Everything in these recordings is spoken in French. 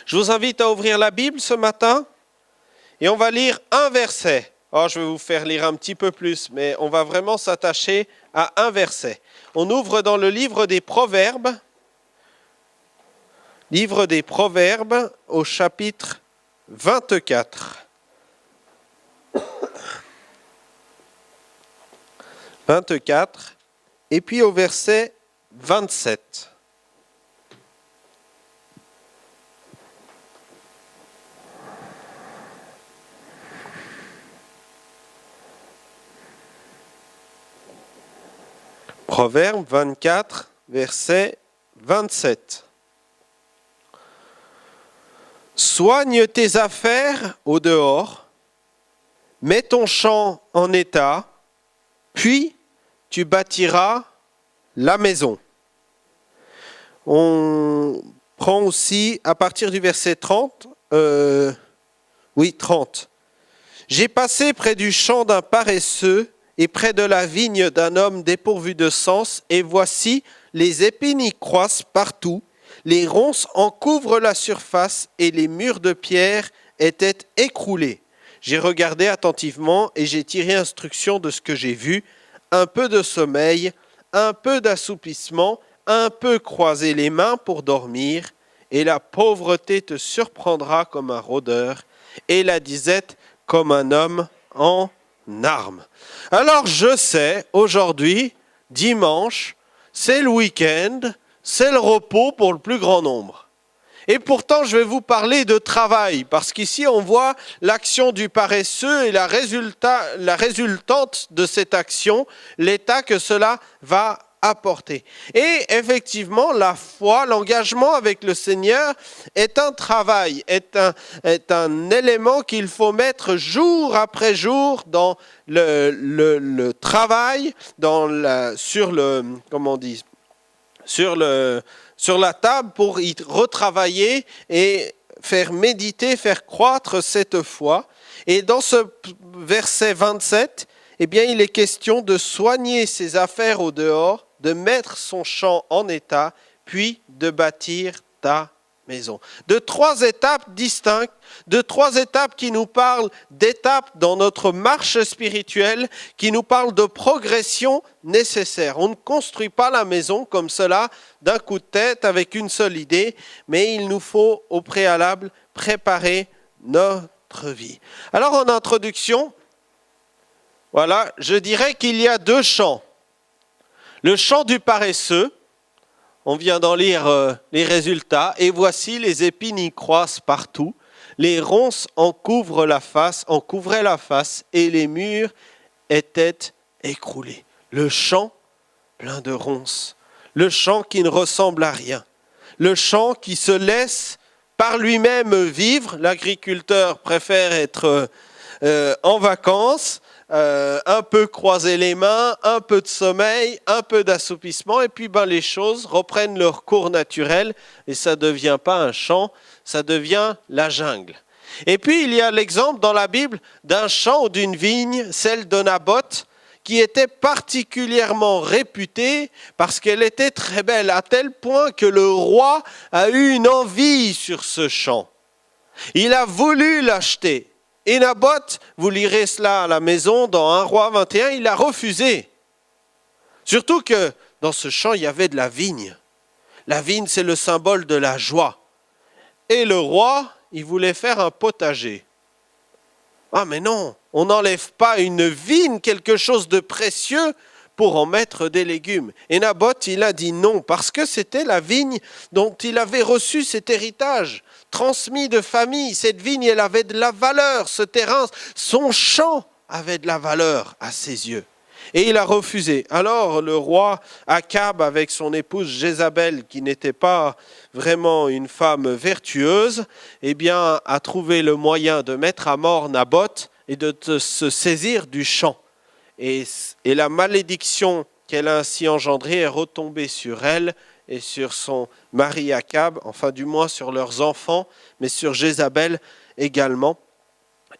Je vous invite à ouvrir la Bible ce matin et on va lire un verset. Oh, je vais vous faire lire un petit peu plus, mais on va vraiment s'attacher à un verset. On ouvre dans le livre des Proverbes au chapitre 24. 24 et puis au verset 27. Proverbe 24, verset 27. Soigne tes affaires au dehors, mets ton champ en état, puis tu bâtiras la maison. On prend aussi à partir du verset 30. 30. J'ai passé près du champ d'un paresseux et près de la vigne d'un homme dépourvu de sens, et voici, les épines y croissent partout, les ronces en couvrent la surface, et les murs de pierre étaient écroulés. J'ai regardé attentivement, et j'ai tiré instruction de ce que j'ai vu, un peu de sommeil, un peu d'assoupissement, un peu croiser les mains pour dormir, et la pauvreté te surprendra comme un rôdeur, et la disette comme un homme en armes. Alors je sais, aujourd'hui, dimanche, c'est le week-end, c'est le repos pour le plus grand nombre. Et pourtant, je vais vous parler de travail, parce qu'ici, on voit l'action du paresseux et la résultante de cette action, l'état que cela va apporter. Et effectivement, la foi, l'engagement avec le Seigneur est un travail, est un élément qu'il faut mettre jour après jour dans le travail, sur la table pour y retravailler et faire méditer, faire croître cette foi. Et dans ce verset 27, eh bien, il est question de soigner ses affaires au dehors, de mettre son champ en état, puis de bâtir ta maison. De trois étapes distinctes, de trois étapes qui nous parlent d'étapes dans notre marche spirituelle, qui nous parlent de progression nécessaire. On ne construit pas la maison comme cela, d'un coup de tête, avec une seule idée, mais il nous faut au préalable préparer notre vie. Alors en introduction, voilà, je dirais qu'il y a deux champs. Le champ du paresseux, on vient d'en lire les résultats, et voici les épines y croissent partout, les ronces en couvraient la face, et les murs étaient écroulés. Le champ plein de ronces, le champ qui ne ressemble à rien, le champ qui se laisse par lui-même vivre. L'agriculteur préfère être en vacances, un peu croiser les mains, un peu de sommeil, un peu d'assoupissement, et puis les choses reprennent leur cours naturel, et ça ne devient pas un champ, ça devient la jungle. Et puis il y a l'exemple dans la Bible d'un champ ou d'une vigne, celle de Naboth, qui était particulièrement réputée parce qu'elle était très belle, à tel point que le roi a eu une envie sur ce champ. Il a voulu l'acheter. Et Naboth, vous lirez cela à la maison dans 1 Roi 21, il a refusé. Surtout que dans ce champ, il y avait de la vigne. La vigne, c'est le symbole de la joie. Et le roi, il voulait faire un potager. Ah mais non, on n'enlève pas une vigne, quelque chose de précieux, pour en mettre des légumes. Et Naboth, il a dit non, parce que c'était la vigne dont il avait reçu cet héritage, transmis de famille. Cette vigne, elle avait de la valeur, ce terrain, son champ avait de la valeur à ses yeux. Et il a refusé. Alors le roi Akab, avec son épouse Jézabel, qui n'était pas vraiment une femme vertueuse, eh bien, a trouvé le moyen de mettre à mort Naboth et de se saisir du champ. Et la malédiction qu'elle a ainsi engendrée est retombée sur elle et sur son mari Akab, enfin du moins sur leurs enfants, mais sur Jézabel également.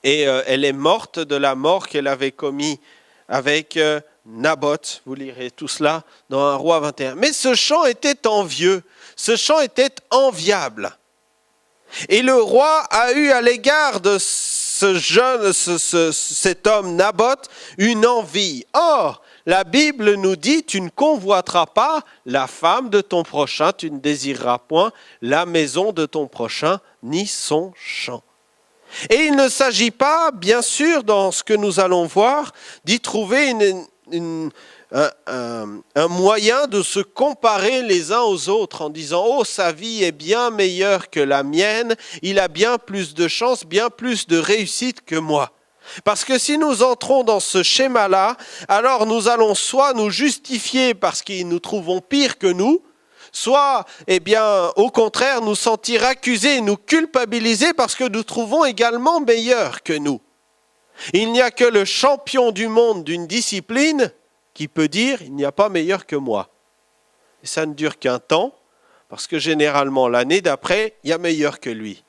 Et elle est morte de la mort qu'elle avait commis avec Naboth. Vous lirez tout cela dans 1 Roi 21. Mais ce champ était envieux, ce champ était enviable. Et le roi a eu à l'égard de cet homme Naboth une envie. Or, la Bible nous dit, tu ne convoiteras pas la femme de ton prochain, tu ne désireras point la maison de ton prochain, ni son champ. Et il ne s'agit pas, bien sûr, dans ce que nous allons voir, d'y trouver un moyen de se comparer les uns aux autres en disant « Oh, sa vie est bien meilleure que la mienne, il a bien plus de chance, bien plus de réussite que moi. » Parce que si nous entrons dans ce schéma-là, alors nous allons soit nous justifier parce que nous trouvons pire que nous, soit, au contraire, nous sentir accusés et nous culpabiliser parce que nous trouvons également meilleurs que nous. Il n'y a que le champion du monde d'une discipline qui peut dire « il n'y a pas meilleur que moi ». Et ça ne dure qu'un temps, parce que généralement l'année d'après, il y a meilleur que lui.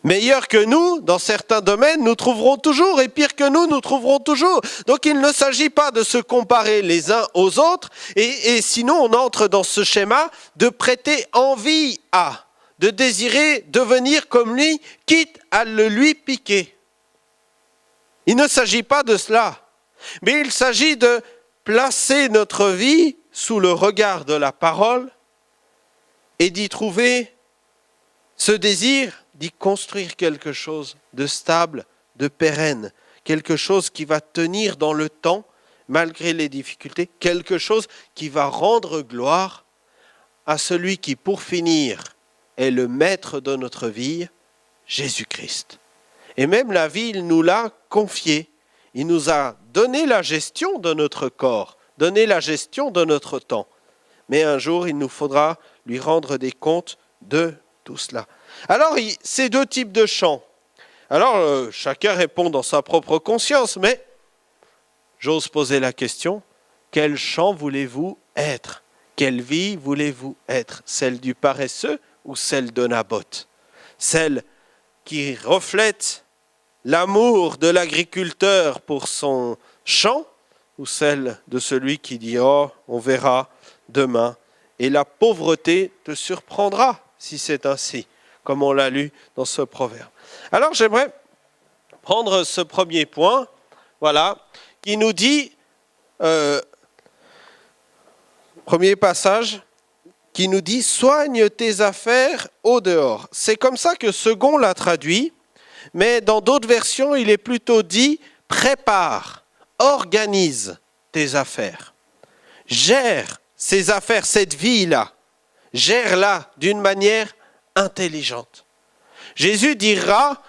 Meilleur que nous, dans certains domaines, nous trouverons toujours, et pire que nous trouverons toujours. Donc il ne s'agit pas de se comparer les uns aux autres, et sinon on entre dans ce schéma de prêter envie à, de désirer devenir comme lui, quitte à le lui piquer. Il ne s'agit pas de cela, mais il s'agit de placer notre vie sous le regard de la parole et d'y trouver ce désir d'y construire quelque chose de stable, de pérenne, quelque chose qui va tenir dans le temps, malgré les difficultés, quelque chose qui va rendre gloire à celui qui, pour finir, est le maître de notre vie, Jésus-Christ. Et même la vie, il nous l'a confiée. Il nous a donné la gestion de notre corps, donné la gestion de notre temps. Mais un jour, il nous faudra lui rendre des comptes de tout cela. Alors, ces deux types de chants. Alors, chacun répond dans sa propre conscience, mais j'ose poser la question, quel chant voulez-vous être? Quelle vie voulez-vous être? Celle du paresseux ou celle de Naboth? Celle qui reflète l'amour de l'agriculteur pour son champ ou celle de celui qui dit « Oh, on verra demain » et la pauvreté te surprendra si c'est ainsi, comme on l'a lu dans ce proverbe. Alors j'aimerais prendre ce premier point, voilà, qui nous dit, premier passage, qui nous dit « Soigne tes affaires au dehors ». C'est comme ça que Second l'a traduit, mais dans d'autres versions, il est plutôt dit « Prépare, organise tes affaires, gère ces affaires, cette vie-là, gère-la d'une manière intelligente. » Jésus dira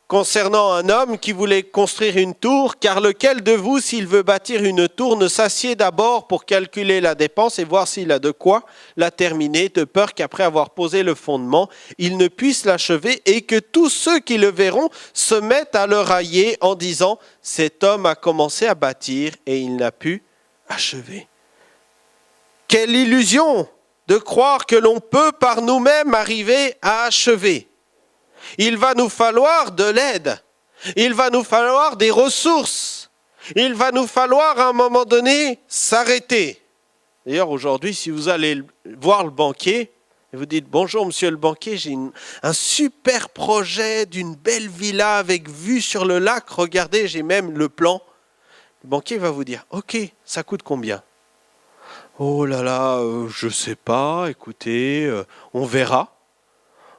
concernant un homme qui voulait construire une tour, « Car lequel de vous, s'il veut bâtir une tour, ne s'assied d'abord pour calculer la dépense et voir s'il a de quoi la terminer, de peur qu'après avoir posé le fondement, il ne puisse l'achever et que tous ceux qui le verront se mettent à le railler en disant « Cet homme a commencé à bâtir et il n'a pu achever. » Quelle illusion de croire que l'on peut par nous-mêmes arriver à achever. Il va nous falloir de l'aide. Il va nous falloir des ressources. Il va nous falloir à un moment donné s'arrêter. D'ailleurs, aujourd'hui, si vous allez voir le banquier et vous dites « Bonjour, monsieur le banquier, j'ai un super projet d'une belle villa avec vue sur le lac. Regardez, j'ai même le plan. » Le banquier va vous dire « Ok, ça coûte combien ?» « Oh là là, je ne sais pas, écoutez, on verra. »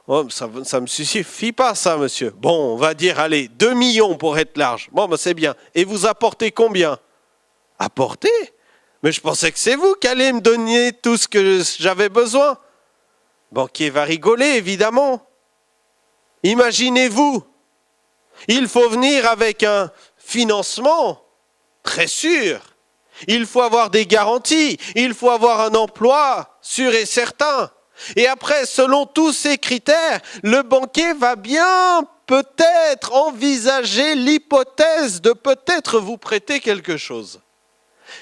Oh, ça ne me suffit pas ça, monsieur. Bon, on va dire, allez, 2 millions pour être large. Bon, ben c'est bien. Et vous apportez combien? Apporter? Mais je pensais que c'est vous qui allez me donner tout ce que j'avais besoin. Le banquier va rigoler, évidemment. Imaginez-vous, il faut venir avec un financement très sûr. Il faut avoir des garanties, il faut avoir un emploi sûr et certain. Et après, selon tous ces critères, le banquier va bien peut-être envisager l'hypothèse de peut-être vous prêter quelque chose.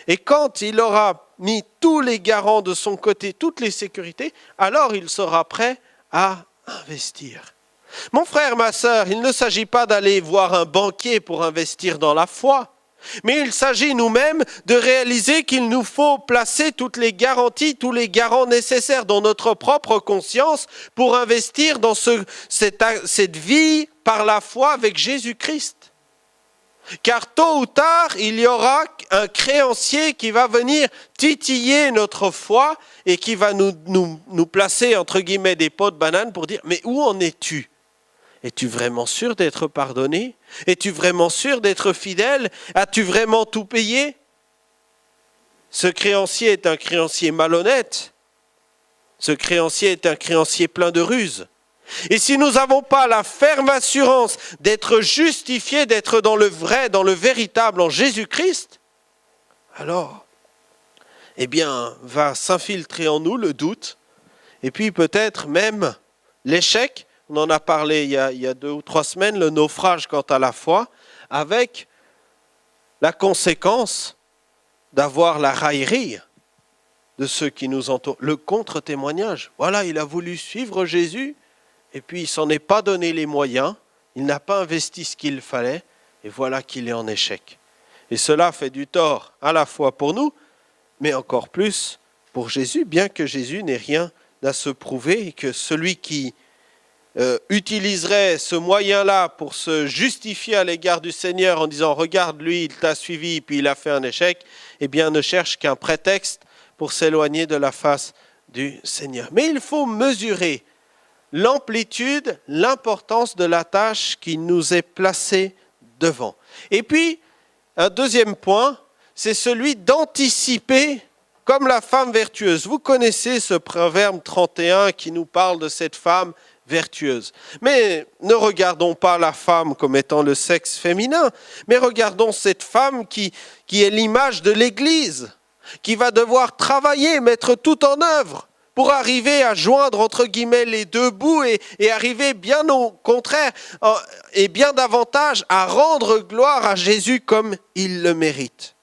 Et quand il aura mis tous les garants de son côté, toutes les sécurités, alors il sera prêt à investir. Mon frère, ma sœur, il ne s'agit pas d'aller voir un banquier pour investir dans la foi. Mais il s'agit nous-mêmes de réaliser qu'il nous faut placer toutes les garanties, tous les garants nécessaires dans notre propre conscience pour investir dans cette vie par la foi avec Jésus-Christ. Car tôt ou tard, il y aura un créancier qui va venir titiller notre foi et qui va nous placer, entre guillemets, des pots de banane pour dire « Mais où en es-tu ? Es-tu vraiment sûr d'être pardonné ? Es-tu vraiment sûr d'être fidèle ? As-tu vraiment tout payé ?» Ce créancier est un créancier malhonnête. Ce créancier est un créancier plein de ruses. Et si nous n'avons pas la ferme assurance d'être justifiés, d'être dans le vrai, dans le véritable, en Jésus-Christ, alors, va s'infiltrer en nous le doute, et puis peut-être même l'échec. On en a parlé il y a 2 ou 3 semaines, le naufrage quant à la foi, avec la conséquence d'avoir la raillerie de ceux qui nous entourent. Le contre-témoignage. Voilà, il a voulu suivre Jésus, et puis il ne s'en est pas donné les moyens, il n'a pas investi ce qu'il fallait, et voilà qu'il est en échec. Et cela fait du tort à la fois pour nous, mais encore plus pour Jésus, bien que Jésus n'ait rien à se prouver, et que celui qui utiliserait ce moyen-là pour se justifier à l'égard du Seigneur en disant « Regarde, lui, il t'a suivi, puis il a fait un échec », ne cherche qu'un prétexte pour s'éloigner de la face du Seigneur. Mais il faut mesurer l'amplitude, l'importance de la tâche qui nous est placée devant. Et puis, un deuxième point, c'est celui d'anticiper comme la femme vertueuse. Vous connaissez ce proverbe 31 qui nous parle de cette femme vertueuse. Mais ne regardons pas la femme comme étant le sexe féminin, mais regardons cette femme qui est l'image de l'Église, qui va devoir travailler, mettre tout en œuvre pour arriver à joindre entre guillemets les deux bouts et arriver bien au contraire et bien davantage à rendre gloire à Jésus comme il le mérite.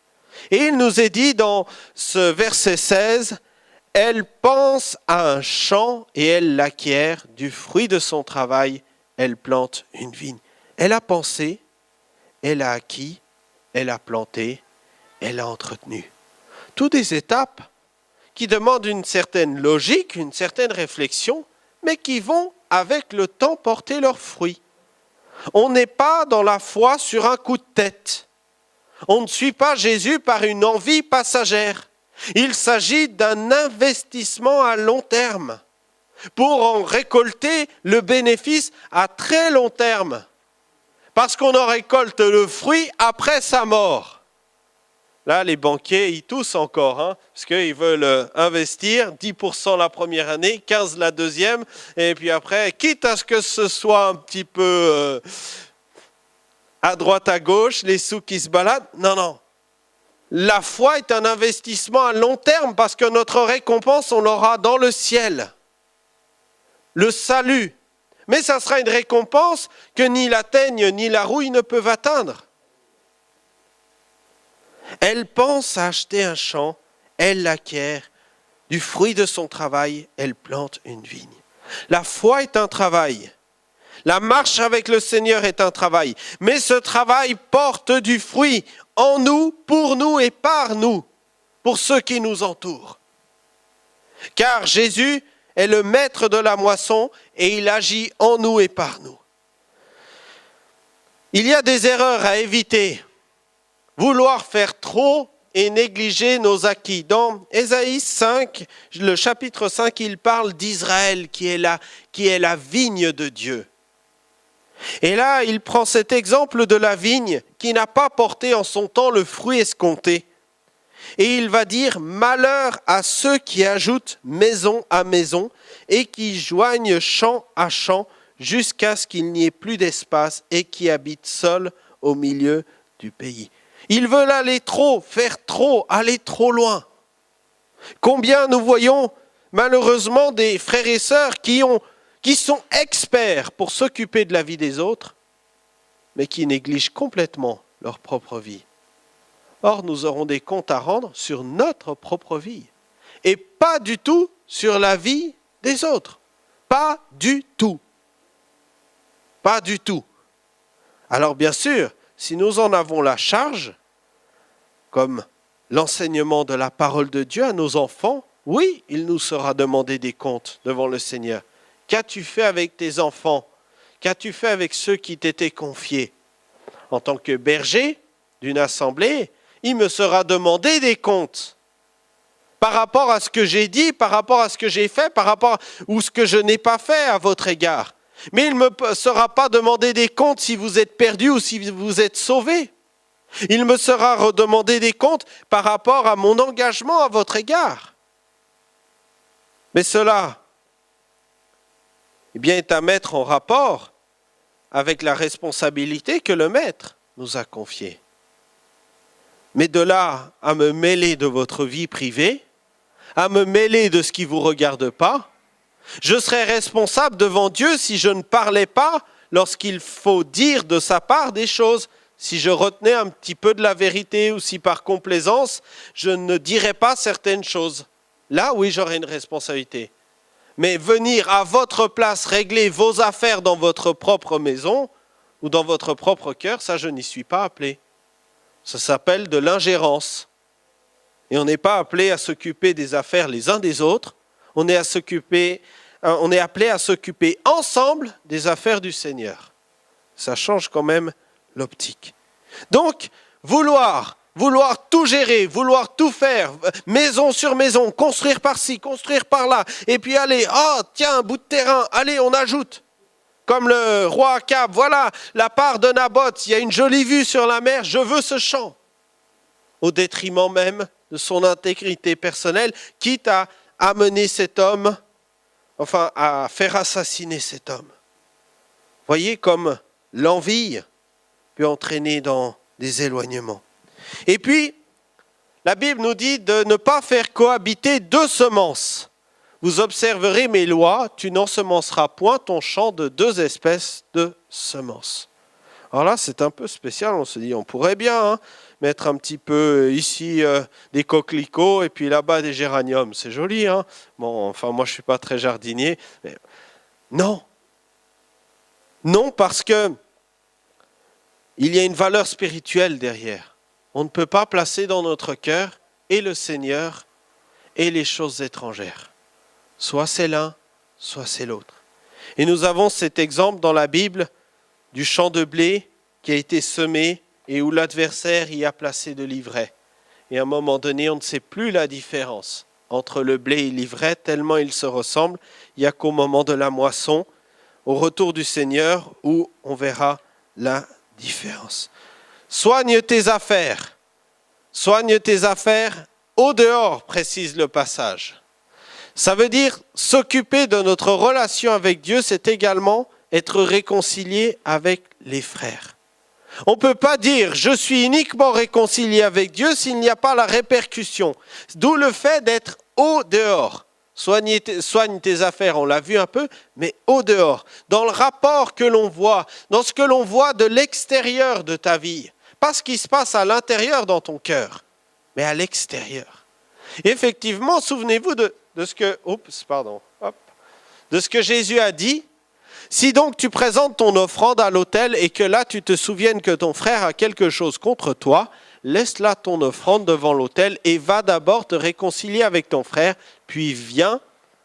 Et il nous est dit dans ce verset 16, « Elle pense à un champ et elle l'acquiert, du fruit de son travail, elle plante une vigne. » Elle a pensé, elle a acquis, elle a planté, elle a entretenu. Toutes des étapes qui demandent une certaine logique, une certaine réflexion, mais qui vont avec le temps porter leurs fruits. On n'est pas dans la foi sur un coup de tête. On ne suit pas Jésus par une envie passagère. Il s'agit d'un investissement à long terme pour en récolter le bénéfice à très long terme. Parce qu'on en récolte le fruit après sa mort. Là, les banquiers, ils toussent encore, parce qu'ils veulent investir 10% la première année, 15% la deuxième, et puis après, quitte à ce que ce soit un petit peu à droite, à gauche, les sous qui se baladent, non. La foi est un investissement à long terme parce que notre récompense, on l'aura dans le ciel. Le salut. Mais ça sera une récompense que ni la teigne ni la rouille ne peuvent atteindre. Elle pense à acheter un champ, elle l'acquiert. Du fruit de son travail, elle plante une vigne. La foi est un travail. La marche avec le Seigneur est un travail. Mais ce travail porte du fruit en nous, pour nous et par nous, pour ceux qui nous entourent. Car Jésus est le maître de la moisson et il agit en nous et par nous. Il y a des erreurs à éviter. Vouloir faire trop et négliger nos acquis. Dans Ésaïe 5, le chapitre 5, il parle d'Israël qui est la vigne de Dieu. Et là, il prend cet exemple de la vigne qui n'a pas porté en son temps le fruit escompté. Et il va dire « Malheur à ceux qui ajoutent maison à maison et qui joignent champ à champ jusqu'à ce qu'il n'y ait plus d'espace et qui habitent seuls au milieu du pays. » Ils veulent aller trop, faire trop, aller trop loin. Combien nous voyons malheureusement des frères et sœurs qui sont experts pour s'occuper de la vie des autres, mais qui négligent complètement leur propre vie. Or, nous aurons des comptes à rendre sur notre propre vie, et pas du tout sur la vie des autres. Pas du tout. Pas du tout. Alors bien sûr, si nous en avons la charge, comme l'enseignement de la parole de Dieu à nos enfants, oui, il nous sera demandé des comptes devant le Seigneur. Qu'as-tu fait avec tes enfants? Qu'as-tu fait avec ceux qui t'étaient confiés? En tant que berger d'une assemblée, il me sera demandé des comptes par rapport à ce que j'ai dit, par rapport à ce que j'ai fait, par rapport à ce que je n'ai pas fait à votre égard. Mais il ne me sera pas demandé des comptes si vous êtes perdus ou si vous êtes sauvés. Il me sera redemandé des comptes par rapport à mon engagement à votre égard. Mais cela, est à mettre en rapport avec la responsabilité que le Maître nous a confiée. Mais de là à me mêler de votre vie privée, à me mêler de ce qui ne vous regarde pas, je serais responsable devant Dieu si je ne parlais pas lorsqu'il faut dire de sa part des choses. Si je retenais un petit peu de la vérité ou si par complaisance, je ne dirais pas certaines choses. Là, oui, j'aurais une responsabilité. Mais venir à votre place régler vos affaires dans votre propre maison ou dans votre propre cœur, ça, je n'y suis pas appelé. Ça s'appelle de l'ingérence. Et on n'est pas appelé à s'occuper des affaires les uns des autres. On est appelé à s'occuper ensemble des affaires du Seigneur. Ça change quand même l'optique. Donc, vouloir tout gérer, vouloir tout faire, maison sur maison, construire par-ci, construire par-là, et puis aller, tiens, un bout de terrain, allez, on ajoute. Comme le roi Akab, voilà, la part de Naboth, il y a une jolie vue sur la mer, je veux ce champ. Au détriment même de son intégrité personnelle, quitte à amener cet homme, à faire assassiner cet homme. Voyez comme l'envie peut entraîner dans des éloignements. Et puis, la Bible nous dit de ne pas faire cohabiter deux semences. Vous observerez mes lois, tu n'ensemenceras point ton champ de deux espèces de semences. Alors là, c'est un peu spécial, on se dit, on pourrait bien mettre un petit peu ici des coquelicots et puis là-bas des géraniums. C'est joli, hein? Bon, moi je ne suis pas très jardinier. Mais non. Non, parce que il y a une valeur spirituelle derrière. On ne peut pas placer dans notre cœur et le Seigneur et les choses étrangères. Soit c'est l'un, soit c'est l'autre. Et nous avons cet exemple dans la Bible du champ de blé qui a été semé et où l'adversaire y a placé de l'ivraie. Et à un moment donné, on ne sait plus la différence entre le blé et l'ivraie, tellement ils se ressemblent. Il n'y a qu'au moment de la moisson, au retour du Seigneur, où on verra la différence. Soigne tes affaires au dehors, précise le passage. Ça veut dire s'occuper de notre relation avec Dieu, c'est également être réconcilié avec les frères. On ne peut pas dire je suis uniquement réconcilié avec Dieu s'il n'y a pas la répercussion. D'où le fait d'être au dehors. Soigne tes affaires, on l'a vu un peu, mais au dehors. Dans le rapport que l'on voit, dans ce que l'on voit de l'extérieur de ta vie. Pas ce qui se passe à l'intérieur dans ton cœur, mais à l'extérieur. Effectivement, souvenez-vous de ce que Jésus a dit. Si donc tu présentes ton offrande à l'autel et que là tu te souviennes que ton frère a quelque chose contre toi, laisse là ton offrande devant l'autel et va d'abord te réconcilier avec ton frère, puis viens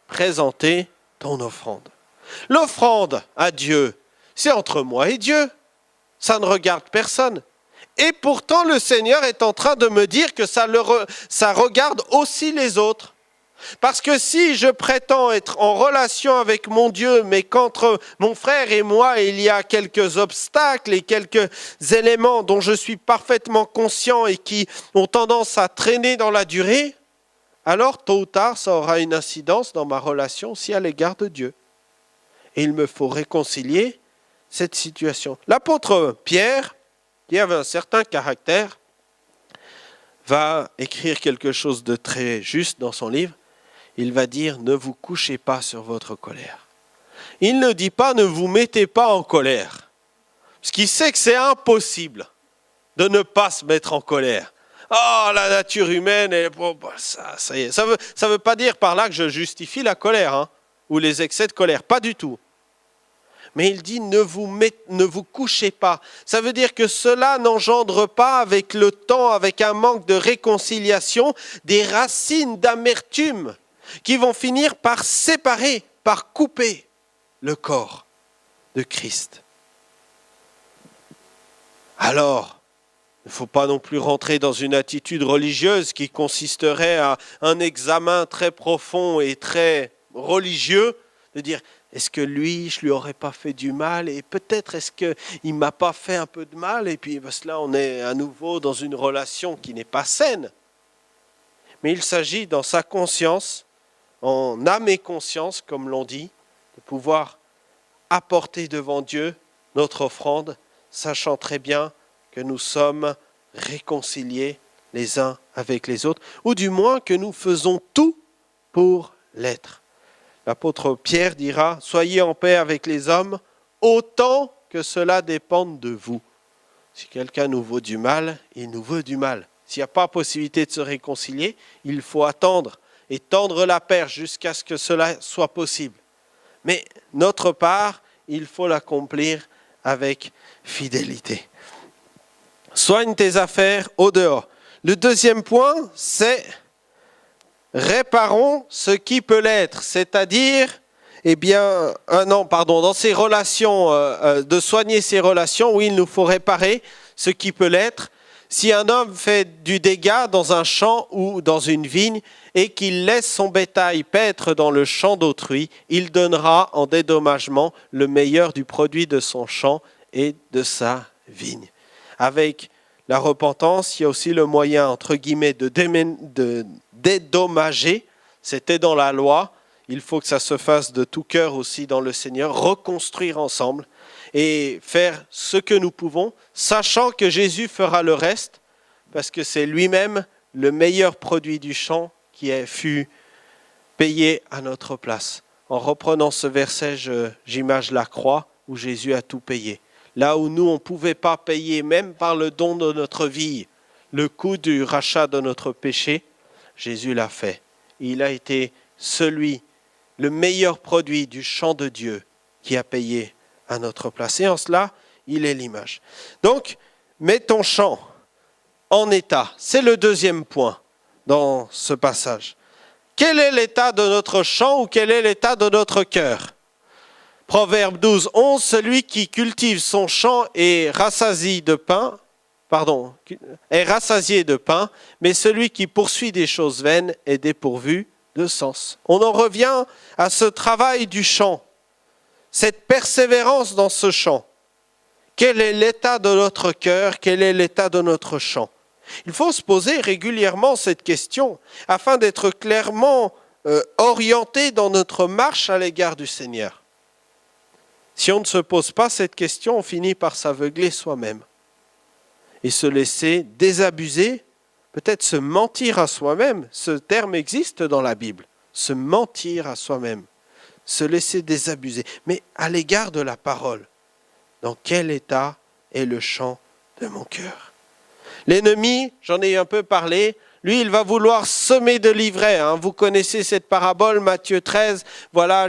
présenter ton offrande. L'offrande à Dieu, c'est entre moi et Dieu. Ça ne regarde personne. Et pourtant, le Seigneur est en train de me dire que ça regarde aussi les autres. Parce que si je prétends être en relation avec mon Dieu, mais qu'entre mon frère et moi, il y a quelques obstacles et quelques éléments dont je suis parfaitement conscient et qui ont tendance à traîner dans la durée, alors tôt ou tard, ça aura une incidence dans ma relation aussi à l'égard de Dieu. Et il me faut réconcilier cette situation. L'apôtre Pierre, qui avait un certain caractère, va écrire quelque chose de très juste dans son livre. Il va dire « Ne vous couchez pas sur votre colère ». Il ne dit pas « Ne vous mettez pas en colère ». Parce qu'il sait que c'est impossible de ne pas se mettre en colère. Oh, la nature humaine, ça y est. Ça veut pas dire par là que je justifie la colère ou les excès de colère, pas du tout. Mais il dit ne vous couchez pas. Ça veut dire que cela n'engendre pas avec le temps, avec un manque de réconciliation, des racines d'amertume qui vont finir par séparer, par couper le corps de Christ. Alors, il ne faut pas non plus rentrer dans une attitude religieuse qui consisterait à un examen très profond et très religieux, de dire est-ce que lui, je lui aurais pas fait du mal et peut-être est-ce qu'il m'a pas fait un peu de mal et puis parce que là on est à nouveau dans une relation qui n'est pas saine. Mais il s'agit dans sa conscience, en âme et conscience comme l'on dit, de pouvoir apporter devant Dieu notre offrande, sachant très bien que nous sommes réconciliés les uns avec les autres, ou du moins que nous faisons tout pour l'être. L'apôtre Pierre dira « Soyez en paix avec les hommes, autant que cela dépende de vous. » Si quelqu'un nous veut du mal, il nous veut du mal. S'il n'y a pas possibilité de se réconcilier, il faut attendre et tendre la perche jusqu'à ce que cela soit possible. Mais notre part, il faut l'accomplir avec fidélité. Soigne tes affaires au dehors. Le deuxième point, c'est réparons ce qui peut l'être, c'est-à-dire, dans ces relations, de soigner ces relations, oui, il nous faut réparer ce qui peut l'être. Si un homme fait du dégât dans un champ ou dans une vigne et qu'il laisse son bétail paître dans le champ d'autrui, il donnera en dédommagement le meilleur du produit de son champ et de sa vigne. Avec la repentance, il y a aussi le moyen, entre guillemets, de dédommager. C'était dans la loi. Il faut que ça se fasse de tout cœur aussi dans le Seigneur. Reconstruire ensemble et faire ce que nous pouvons, sachant que Jésus fera le reste, parce que c'est lui-même le meilleur produit du champ qui fut payé à notre place. En reprenant ce verset, j'image la croix où Jésus a tout payé. Là où nous, on ne pouvait pas payer, même par le don de notre vie, le coût du rachat de notre péché, Jésus l'a fait. Il a été le meilleur produit du champ de Dieu qui a payé à notre place. Et en cela, il est l'image. Donc, mets ton champ en état. C'est le deuxième point dans ce passage. Quel est l'état de notre champ ou quel est l'état de notre cœur ? Proverbe 12, 11, celui qui cultive son champ est rassasié de pain, mais celui qui poursuit des choses vaines est dépourvu de sens. On en revient à ce travail du champ, cette persévérance dans ce champ. Quel est l'état de notre cœur? Quel est l'état de notre champ? Il faut se poser régulièrement cette question afin d'être clairement orienté dans notre marche à l'égard du Seigneur. Si on ne se pose pas cette question, on finit par s'aveugler soi-même et se laisser désabuser, peut-être se mentir à soi-même. Ce terme existe dans la Bible, se mentir à soi-même, se laisser désabuser. Mais à l'égard de la parole, dans quel état est le champ de mon cœur? L'ennemi, j'en ai un peu parlé, lui, il va vouloir semer de l'ivraie. Vous connaissez cette parabole, Matthieu 13. Voilà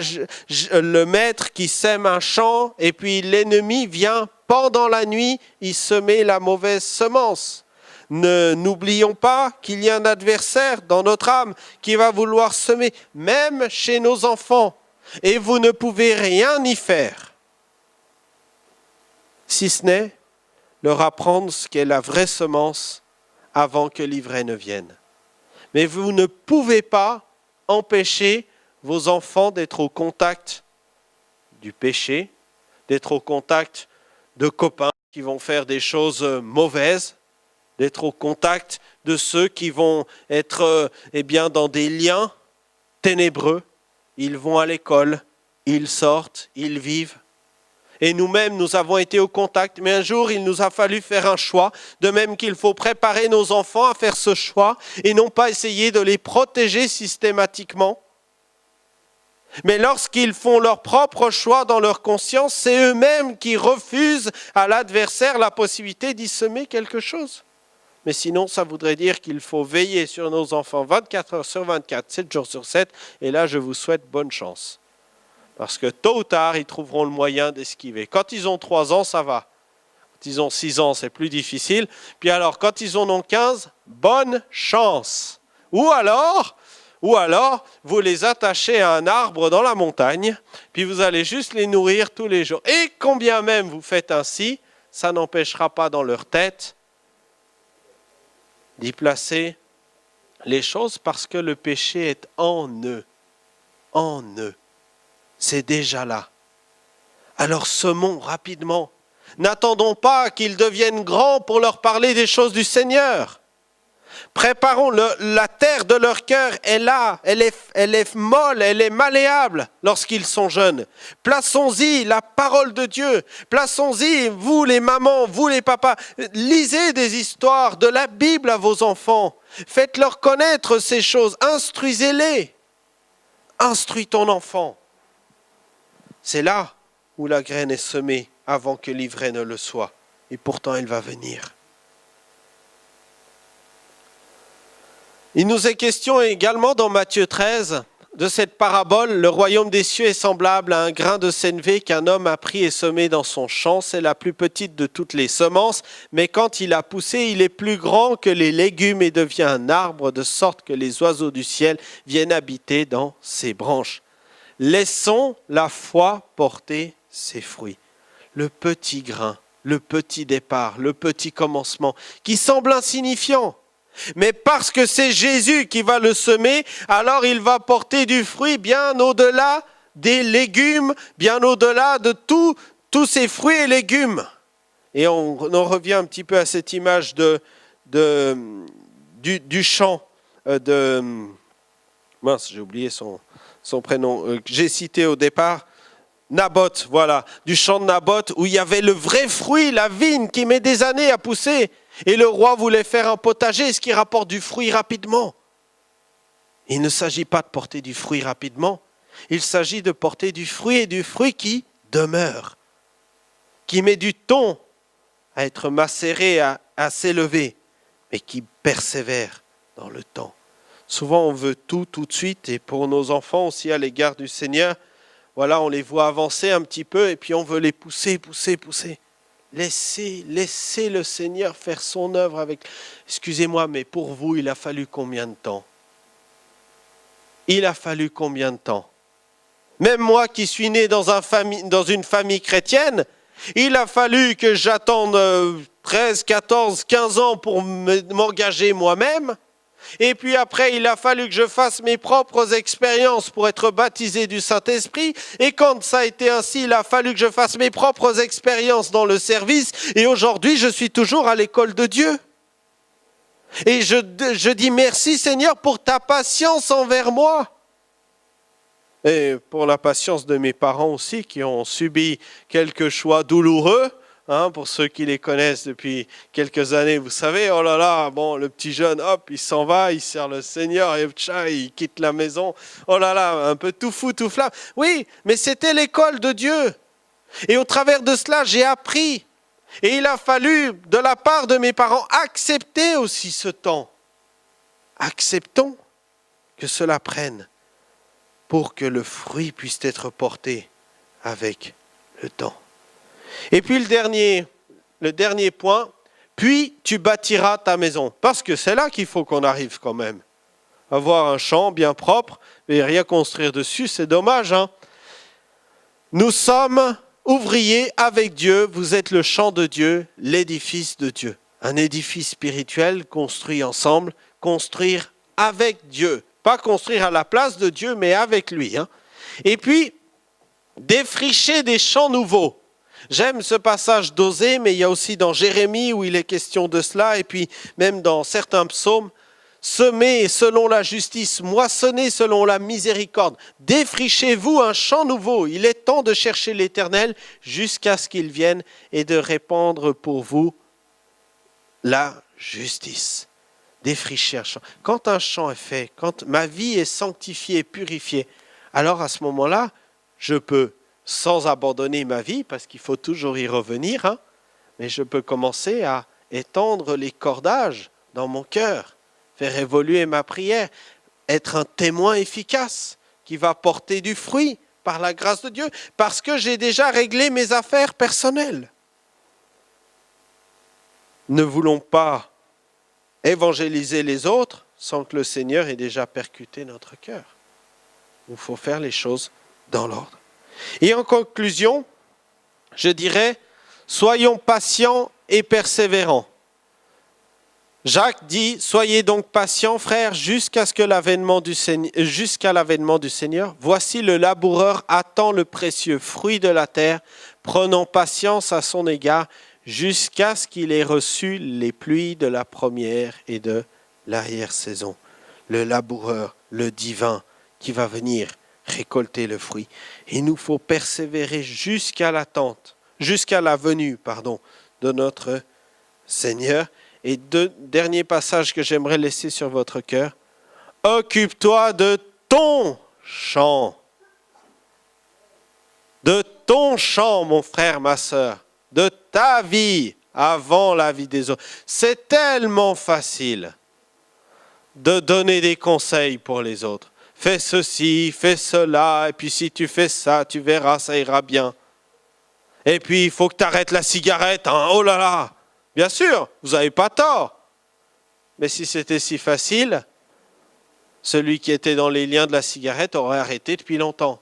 le maître qui sème un champ et puis l'ennemi vient pendant la nuit y semer la mauvaise semence. N'oublions pas qu'il y a un adversaire dans notre âme qui va vouloir semer, même chez nos enfants. Et vous ne pouvez rien y faire, si ce n'est leur apprendre ce qu'est la vraie semence avant que l'ivraie ne vienne. Mais vous ne pouvez pas empêcher vos enfants d'être au contact du péché, d'être au contact de copains qui vont faire des choses mauvaises, d'être au contact de ceux qui vont être dans des liens ténébreux. Ils vont à l'école, ils sortent, ils vivent. Et nous-mêmes, nous avons été au contact, mais un jour, il nous a fallu faire un choix, de même qu'il faut préparer nos enfants à faire ce choix, et non pas essayer de les protéger systématiquement. Mais lorsqu'ils font leur propre choix dans leur conscience, c'est eux-mêmes qui refusent à l'adversaire la possibilité d'y semer quelque chose. Mais sinon, ça voudrait dire qu'il faut veiller sur nos enfants 24 heures sur 24, 7 jours sur 7, et là, je vous souhaite bonne chance. Parce que tôt ou tard, ils trouveront le moyen d'esquiver. Quand ils ont 3 ans, ça va. Quand ils ont 6 ans, c'est plus difficile. Puis alors, quand ils en ont 15, bonne chance. Ou alors, vous les attachez à un arbre dans la montagne, puis vous allez juste les nourrir tous les jours. Et combien même vous faites ainsi, ça n'empêchera pas dans leur tête d'y placer les choses parce que le péché est en eux. En eux. C'est déjà là. Alors semons rapidement. N'attendons pas qu'ils deviennent grands pour leur parler des choses du Seigneur. Préparons la terre de leur cœur est là, elle est molle, elle est malléable lorsqu'ils sont jeunes. Plaçons-y la parole de Dieu, plaçons-y, vous les mamans, vous les papas, lisez des histoires de la Bible à vos enfants, faites-leur connaître ces choses, instruisez-les, instruis ton enfant. C'est là où la graine est semée avant que l'ivraie ne le soit, et pourtant elle va venir. Il nous est question également dans Matthieu 13 de cette parabole. Le royaume des cieux est semblable à un grain de sénévé qu'un homme a pris et semé dans son champ. C'est la plus petite de toutes les semences, mais quand il a poussé, il est plus grand que les légumes et devient un arbre, de sorte que les oiseaux du ciel viennent habiter dans ses branches. Laissons la foi porter ses fruits. Le petit grain, le petit départ, le petit commencement, qui semble insignifiant. Mais parce que c'est Jésus qui va le semer, alors il va porter du fruit bien au-delà des légumes, bien au-delà de tous ces fruits et légumes. Et on en revient un petit peu à cette image du champ mince, j'ai oublié son prénom, que j'ai cité au départ. Naboth, voilà, du champ de Naboth, où il y avait le vrai fruit, la vigne qui met des années à pousser. Et le roi voulait faire un potager, ce qui rapporte du fruit rapidement. Il ne s'agit pas de porter du fruit rapidement, il s'agit de porter du fruit et du fruit qui demeure, qui met du temps à être macéré, à s'élever, mais qui persévère dans le temps. Souvent on veut tout de suite, et pour nos enfants aussi à l'égard du Seigneur, voilà, on les voit avancer un petit peu et puis on veut les pousser. Laissez le Seigneur faire son œuvre avec... Excusez-moi, mais pour vous, il a fallu combien de temps? Il a fallu combien de temps? Même moi qui suis né dans une famille chrétienne, il a fallu que j'attende 13, 14, 15 ans pour m'engager moi-même. Et puis après, il a fallu que je fasse mes propres expériences pour être baptisé du Saint-Esprit. Et quand ça a été ainsi, il a fallu que je fasse mes propres expériences dans le service. Et aujourd'hui, je suis toujours à l'école de Dieu. Et je dis merci Seigneur pour ta patience envers moi. Et pour la patience de mes parents aussi, qui ont subi quelques choix douloureux. Pour ceux qui les connaissent depuis quelques années, vous savez, oh là là, bon, le petit jeune, hop, il s'en va, il sert le Seigneur, et il quitte la maison, oh là là, un peu tout fou, tout flamme. Oui, mais c'était l'école de Dieu. Et au travers de cela, j'ai appris. Et il a fallu, de la part de mes parents, accepter aussi ce temps. Acceptons que cela prenne pour que le fruit puisse être porté avec le temps. Et puis le dernier point, puis tu bâtiras ta maison. Parce que c'est là qu'il faut qu'on arrive quand même. Avoir un champ bien propre, mais rien construire dessus, c'est dommage. Nous sommes ouvriers avec Dieu, vous êtes le champ de Dieu, l'édifice de Dieu. Un édifice spirituel construit ensemble, construire avec Dieu. Pas construire à la place de Dieu, mais avec lui. Et puis, défricher des champs nouveaux. J'aime ce passage d'Osée, mais il y a aussi dans Jérémie où il est question de cela, et puis même dans certains psaumes, semez selon la justice, moissonnez selon la miséricorde, défrichez-vous un champ nouveau. Il est temps de chercher l'Éternel jusqu'à ce qu'il vienne et de répandre pour vous la justice. Défricher un champ. Quand un champ est fait, quand ma vie est sanctifiée, purifiée, alors à ce moment-là, je peux sans abandonner ma vie, parce qu'il faut toujours y revenir, mais je peux commencer à étendre les cordages dans mon cœur, faire évoluer ma prière, être un témoin efficace qui va porter du fruit par la grâce de Dieu, parce que j'ai déjà réglé mes affaires personnelles. Ne voulons pas évangéliser les autres sans que le Seigneur ait déjà percuté notre cœur. Il faut faire les choses dans l'ordre. Et en conclusion, je dirais, soyons patients et persévérants. Jacques dit, soyez donc patients, frères, jusqu'à l'avènement du Seigneur. Voici le laboureur attend le précieux fruit de la terre, prenant patience à son égard, jusqu'à ce qu'il ait reçu les pluies de la première et de l'arrière-saison. Le laboureur, le divin, qui va venir récolter le fruit. Il nous faut persévérer jusqu'à la venue de notre Seigneur. Et deux derniers passages que j'aimerais laisser sur votre cœur. Occupe-toi de ton champ. De ton champ, mon frère, ma sœur. De ta vie avant la vie des autres. C'est tellement facile de donner des conseils pour les autres. Fais ceci, fais cela, et puis si tu fais ça, tu verras, ça ira bien. Et puis, il faut que tu arrêtes la cigarette. Hein. Oh là là! Bien sûr, vous n'avez pas tort. Mais si c'était si facile, celui qui était dans les liens de la cigarette aurait arrêté depuis longtemps.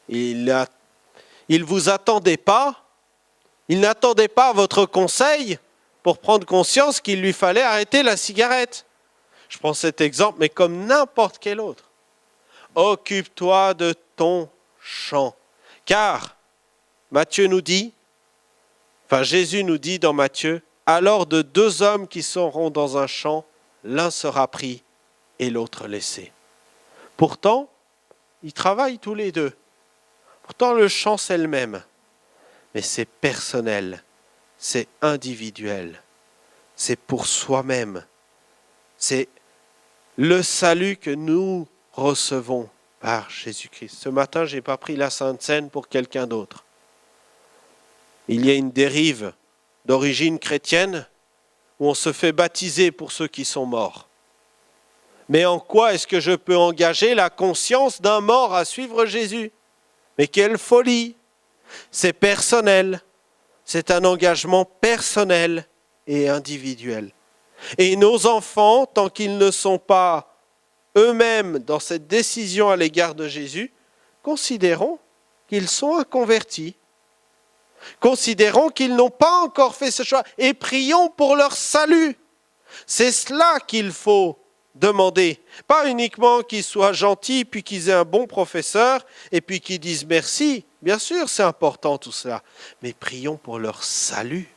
Il vous attendait pas. Il n'attendait pas votre conseil pour prendre conscience qu'il lui fallait arrêter la cigarette. Je prends cet exemple, mais comme n'importe quel autre. Occupe-toi de ton champ. Car, Jésus nous dit dans Matthieu, alors de 2 hommes qui seront dans un champ, l'un sera pris et l'autre laissé. Pourtant, ils travaillent tous les deux. Pourtant, le champ, c'est le même. Mais c'est personnel, c'est individuel, c'est pour soi-même. C'est le salut que nous recevons par Jésus-Christ. Ce matin, je n'ai pas pris la Sainte Seine pour quelqu'un d'autre. Il y a une dérive d'origine chrétienne où on se fait baptiser pour ceux qui sont morts. Mais en quoi est-ce que je peux engager la conscience d'un mort à suivre Jésus? Mais quelle folie! C'est personnel. C'est un engagement personnel et individuel. Et nos enfants, tant qu'ils ne sont pas eux-mêmes dans cette décision à l'égard de Jésus, considérons qu'ils sont inconvertis. Considérons qu'ils n'ont pas encore fait ce choix et prions pour leur salut. C'est cela qu'il faut demander. Pas uniquement qu'ils soient gentils, puis qu'ils aient un bon professeur, et puis qu'ils disent merci. Bien sûr, c'est important tout cela. Mais prions pour leur salut.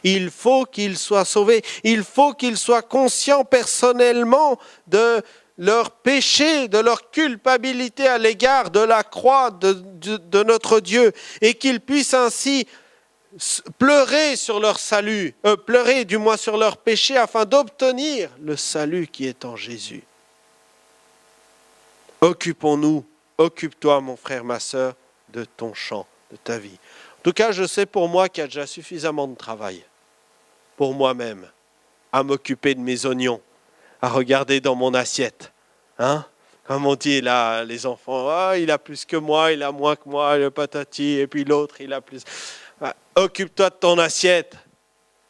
Il faut qu'ils soient sauvés. Il faut qu'ils soient conscients personnellement de leur péché, de leur culpabilité à l'égard de la croix de notre Dieu, et qu'ils puissent ainsi pleurer sur leur salut, pleurer du moins sur leur péché afin d'obtenir le salut qui est en Jésus. Occupons-nous, occupe-toi mon frère, ma sœur, de ton champ, de ta vie. En tout cas, je sais pour moi qu'il y a déjà suffisamment de travail pour moi-même à m'occuper de mes oignons, à regarder dans mon assiette. Hein? Comme on dit là, les enfants, ah, il a plus que moi, il a moins que moi, le patati, et puis l'autre, il a plus. Ah, occupe-toi de ton assiette.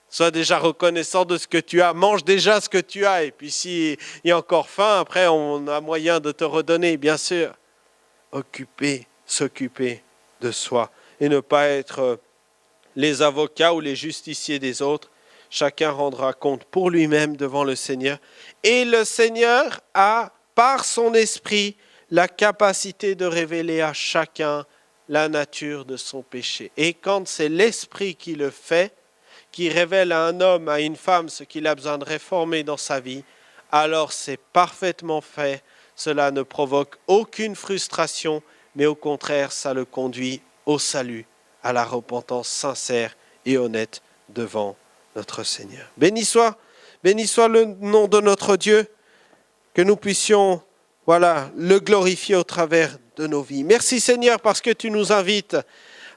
Sois déjà reconnaissant de ce que tu as. Mange déjà ce que tu as. Et puis s'il y a encore faim, après on a moyen de te redonner, bien sûr. S'occuper de soi. Et ne pas être les avocats ou les justiciers des autres. Chacun rendra compte pour lui-même devant le Seigneur. Et le Seigneur a, par son esprit, la capacité de révéler à chacun la nature de son péché. Et quand c'est l'esprit qui le fait, qui révèle à un homme, à une femme, ce qu'il a besoin de réformer dans sa vie, alors c'est parfaitement fait. Cela ne provoque aucune frustration, mais au contraire, ça le conduit au salut, à la repentance sincère et honnête devant notre Seigneur. Béni soit le nom de notre Dieu, que nous puissions, le glorifier au travers de nos vies. Merci Seigneur parce que tu nous invites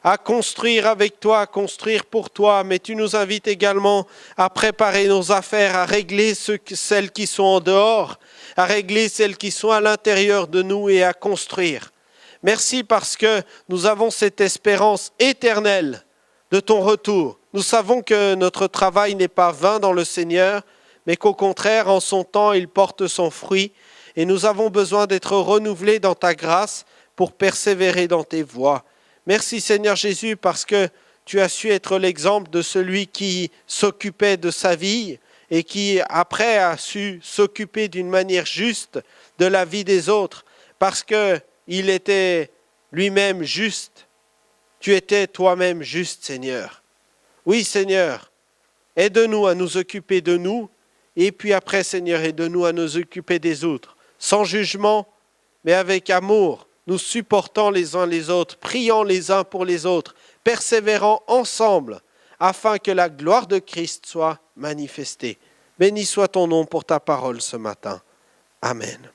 à construire avec toi, à construire pour toi, mais tu nous invites également à préparer nos affaires, à régler celles qui sont en dehors, à régler celles qui sont à l'intérieur de nous et à construire. Merci parce que nous avons cette espérance éternelle de ton retour. Nous savons que notre travail n'est pas vain dans le Seigneur, mais qu'au contraire, en son temps, il porte son fruit. Et nous avons besoin d'être renouvelés dans ta grâce pour persévérer dans tes voies. Merci Seigneur Jésus parce que tu as su être l'exemple de celui qui s'occupait de sa vie et qui après a su s'occuper d'une manière juste de la vie des autres parce qu'il était lui-même juste. Tu étais toi-même juste Seigneur. Oui Seigneur, aide-nous à nous occuper de nous et puis après Seigneur, aide-nous à nous occuper des autres. Sans jugement, mais avec amour, nous supportant les uns les autres, priant les uns pour les autres, persévérant ensemble, afin que la gloire de Christ soit manifestée. Béni soit ton nom pour ta parole ce matin. Amen.